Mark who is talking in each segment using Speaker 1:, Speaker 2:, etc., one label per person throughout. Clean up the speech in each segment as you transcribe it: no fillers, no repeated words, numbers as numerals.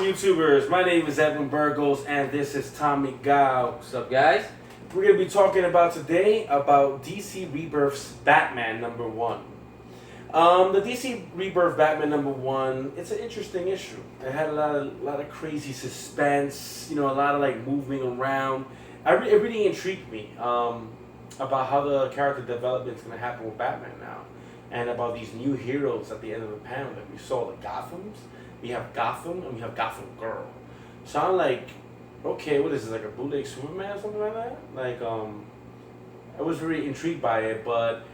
Speaker 1: YouTubers? My name is Evan Burgos, and this is Tommy Gao.
Speaker 2: What's up, guys?
Speaker 1: We're going to be talking about today about DC Rebirth's Batman #1. The DC Rebirth Batman #1, it's an interesting issue. It had a lot of crazy suspense, a lot of like moving around. It really intrigued me about how the character development is going to happen with Batman now, and about these new heroes at the end of the panel that we saw, the Gothams. We have Gotham and we have Gotham Girl. So I'm like, okay, what is this, like a bootleg Superman or something like that? Like, I was really intrigued by it, but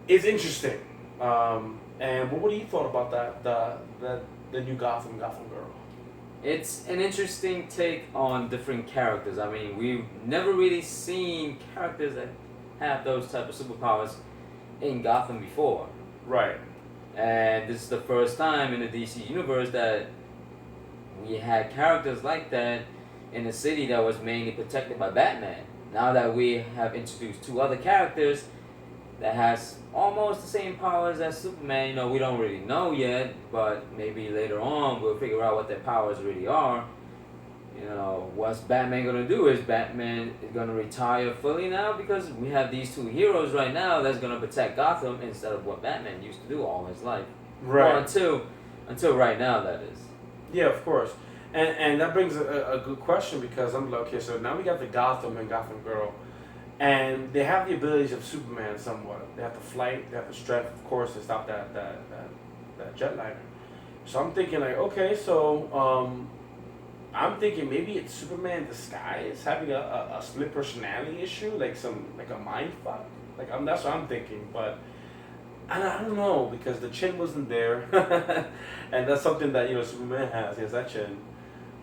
Speaker 1: it's interesting. And what do you thought about the new Gotham Girl?
Speaker 2: It's an interesting take on different characters. I mean, we've never really seen characters that have those type of superpowers in Gotham before.
Speaker 1: Right.
Speaker 2: And this is the first time in the DC universe that we had characters like that in a city that was mainly protected by Batman. Now that we have introduced two other characters that has almost the same powers as Superman, we don't really know yet, but maybe later on we'll figure out what their powers really are. What's Batman gonna do? Is Batman gonna retire fully now because we have these two heroes right now that's gonna protect Gotham instead of what Batman used to do all his life?
Speaker 1: Right.
Speaker 2: Well, until right now, that is.
Speaker 1: Yeah, of course. And that brings a good question, because I'm like, okay, so now we got the Gotham and Gotham Girl, and they have the abilities of Superman somewhat. They have the flight, they have the strength, of course, to stop that jetliner. So I'm thinking like, okay, so I'm thinking maybe it's Superman in disguise having a split personality issue, like a mind fuck. That's what I'm thinking, but I don't know, because the chin wasn't there, and that's something that Superman has. He has that chin.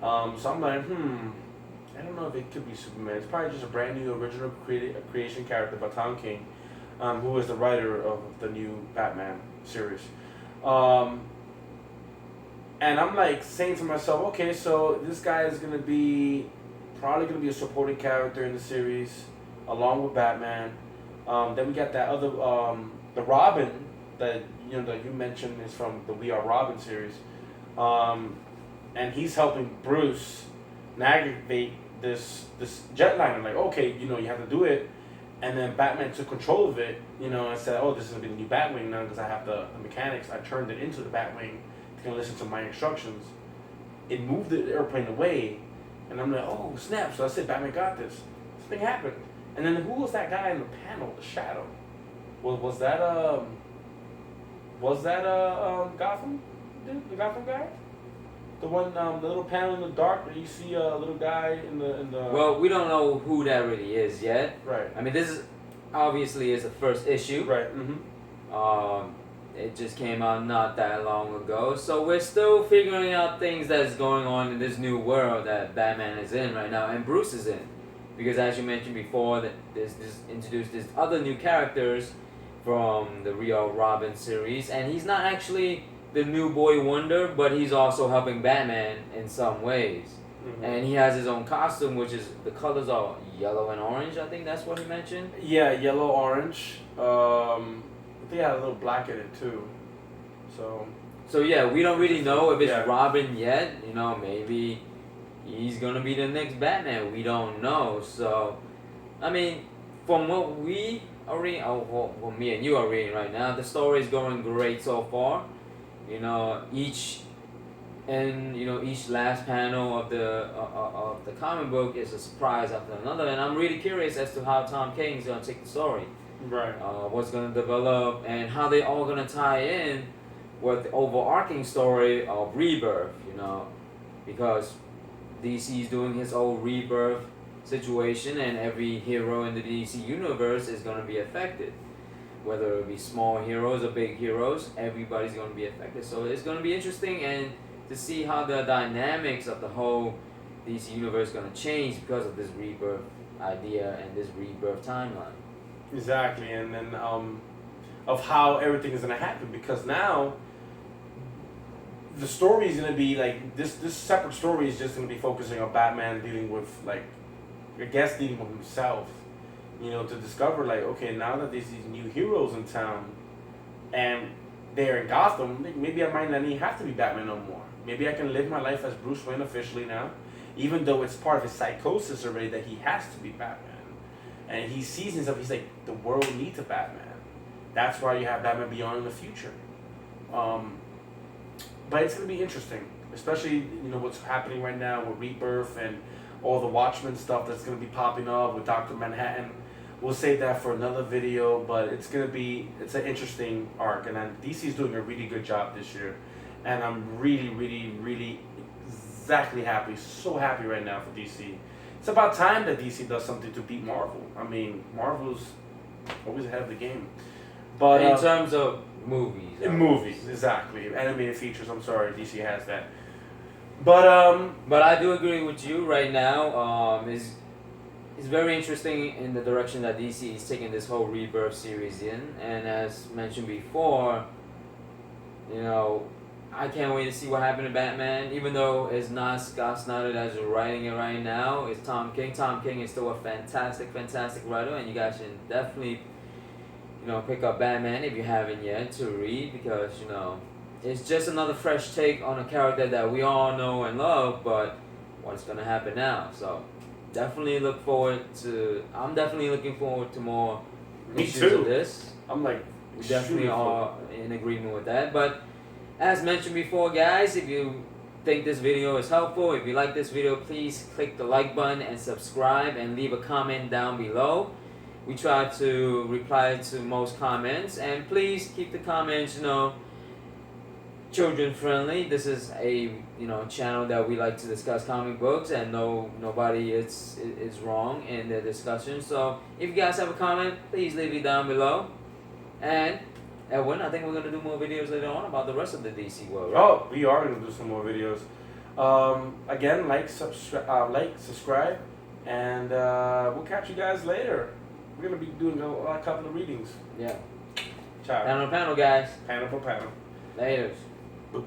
Speaker 1: So I'm like, I don't know if it could be Superman. It's probably just a brand new original creation character by Tom King, who is the writer of the new Batman series. And I'm like saying to myself, okay, so this guy is probably gonna be a supporting character in the series, along with Batman. Then we got that other, the Robin that you mentioned is from the We Are Robin series, and he's helping Bruce navigate this jetliner. Like, okay, you have to do it, and then Batman took control of it, and said, oh, this is gonna be the new Batwing now because I have the mechanics. I turned it into the Batwing. Gonna listen to my instructions. It moved the airplane away, and I'm like, oh snap! So I said, Batman got this. This thing happened. And then who was that guy in the panel? The Shadow. Was that Gotham? The Gotham guy? The one, the little panel in the dark where you see a little guy in the.
Speaker 2: Well, we don't know who that really is yet.
Speaker 1: Right.
Speaker 2: I mean, this is obviously the first issue.
Speaker 1: Right. Mm-hmm.
Speaker 2: It just came out not that long ago, so we're still figuring out things that's going on in this new world that Batman is in right now, and Bruce is in, because as you mentioned before, that this introduced these other new characters from the Real Robin series, and he's not actually the new boy wonder, but he's also helping Batman in some ways. Mm-hmm. And he has his own costume, which is, the colors are yellow and orange. I think that's what he mentioned.
Speaker 1: Yeah, yellow, orange. They had a little black in it too,
Speaker 2: so yeah, we don't really know if it's Robin yet. Maybe he's gonna be the next Batman. We don't know. So, I mean, from what we are reading, what me and you are reading right now, the story is going great so far. Each last panel of the comic book is a surprise after another, and I'm really curious as to how Tom King is gonna take the story.
Speaker 1: Right.
Speaker 2: What's going to develop, and how they all going to tie in with the overarching story of Rebirth, because DC is doing his own Rebirth situation, and every hero in the DC universe is going to be affected. Whether it be small heroes or big heroes, everybody's going to be affected. So it's going to be interesting and to see how the dynamics of the whole DC universe is going to change because of this Rebirth idea and this Rebirth timeline.
Speaker 1: Exactly, and then of how everything is gonna happen, because now the story is gonna be like this separate story is just gonna be focusing on Batman dealing with dealing with himself, to discover okay, now that there's these new heroes in town, and they're in Gotham, maybe I might not even have to be Batman no more. Maybe I can live my life as Bruce Wayne officially now, even though it's part of his psychosis already that he has to be Batman. And he sees himself, he's like, the world needs a Batman. That's why you have Batman Beyond in the future. But it's going to be interesting, especially, you know, what's happening right now with Rebirth and all the Watchmen stuff that's going to be popping up with Dr. Manhattan. We'll save that for another video, but it's an interesting arc, and DC's doing a really good job this year, and I'm really exactly happy, so happy right now for DC. It's about time that DC does something to beat Marvel. I mean, Marvel's always ahead of the game. But
Speaker 2: in terms of movies.
Speaker 1: In movies, exactly. Animated features, I'm sorry, DC has that. But
Speaker 2: I do agree with you right now. It's very interesting in the direction that DC is taking this whole Rebirth series in, and as mentioned before, you know, I can't wait to see what happened to Batman. Even though it's not Scott Snyder that's writing it right now, it's Tom King. Tom King is still a fantastic writer, and you guys should definitely, you know, pick up Batman if you haven't yet to read, because, you know, it's just another fresh take on a character that we all know and love, but what's gonna happen now? So definitely I'm definitely looking forward to more
Speaker 1: Me
Speaker 2: issues
Speaker 1: too.
Speaker 2: of this.
Speaker 1: I'm like,
Speaker 2: We definitely are in agreement with that. But as mentioned before, guys, if you think this video is helpful, if you like this video, please click the like button and subscribe and leave a comment down below. We try to reply to most comments, and please keep the comments, you know, children friendly. This is a, you know, channel that we like to discuss comic books, and nobody is wrong in their discussion. So if you guys have a comment, please leave it down below. And Edwin, I think we're gonna do more videos later on about the rest of the DC world, right?
Speaker 1: Oh, we are gonna do some more videos. Again, like, subscribe, and we'll catch you guys later. We're gonna be doing a couple of readings.
Speaker 2: Yeah.
Speaker 1: Ciao.
Speaker 2: Panel to panel, guys.
Speaker 1: Panel for panel.
Speaker 2: Later.
Speaker 1: Boop.